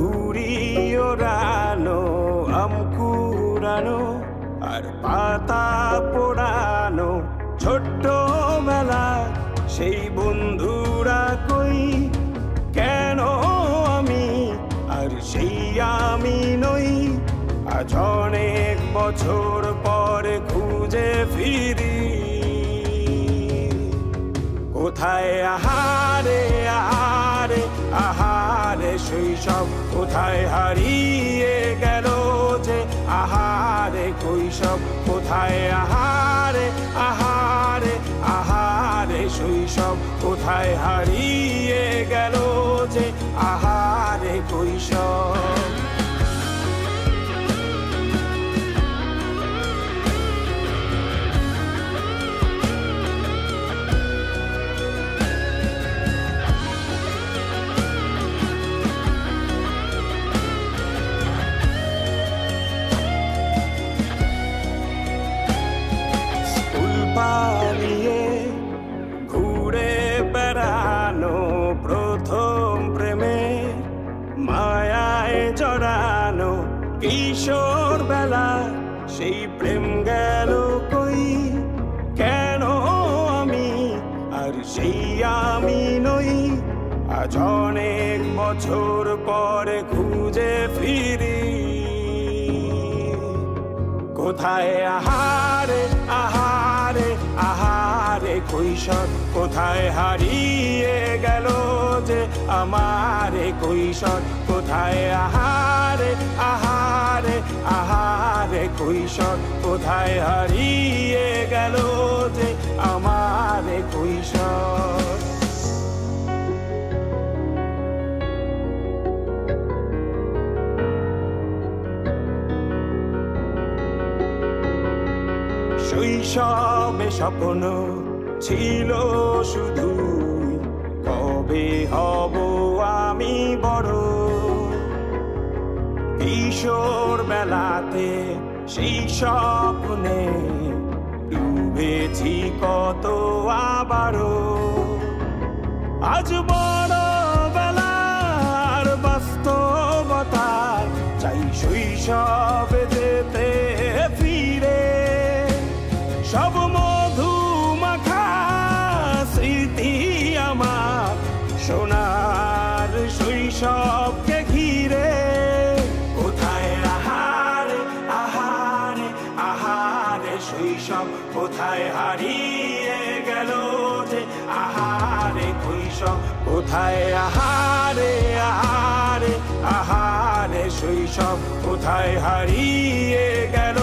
ঘুড়ি ওড়ানো, আম কুড়ানো আর পাতা পোড়ানো, ছোট্টবেলা সেই বন্ধুরা কই, কেন আমি আর সেই আমি নই। আজ অনেক বছর পরে খুঁজে ফিরি, কোথায় আহারে আহারে আহারে শৈশব, কোথায় হারিয়ে গেল যে আহারে কৈশব, কোথায় আহারে আহারে আহারে শৈশব, কোথায় হারিয়ে গেল যে আহারে কৈশব। পালিয়ে ঘুরে বেড়ানো, প্রথম প্রেমে মায়ায় জড়ানো, কিশোর বেলা সেই প্রেম গেল কই, কেন আমি আর সেই আমি নই। আজ অনেক বছর পরে খুঁজে ফিরি, কোথায় আহারে আহারে আহারে কৈশোর, কোথায় হারিয়ে গেল যে আমারে কৈশোর, কোথায় আহারে আহারে আহারে কৈশোর, কোথায় হারিয়ে গেল যে আমারে কৈশোর। শৈশবে স্বপ্ন ছিল শুধু, কবে হব আমি বড়। কিশোর বেলাতে সেই স্বপ্নে ডুবেছি কত আবারও, আজ বড় বেলার বাস্তবতায় চাই শৈশবে যেতে ফিরে। সব মধু মাখা স্মৃতি আমার সোনার শৈশবকে ঘিরে, কোথায় আহারে আহারে আহারে শৈশব, কোথায় হারিয়ে গেল যে আহারে কৈশোর, কোথায় আহারে আহারে আহারে শৈশব, কোথায় হারিয়ে গেল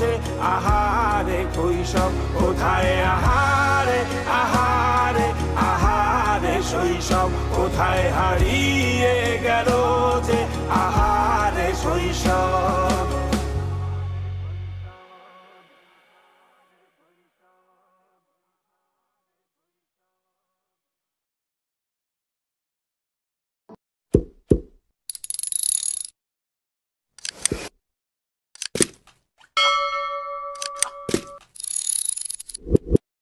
যে আহারে কৈশোর, কোথায় আহারে আহারে আহারে শৈশব, কোথায় হারিয়ে গেল যে আহারে শৈশব।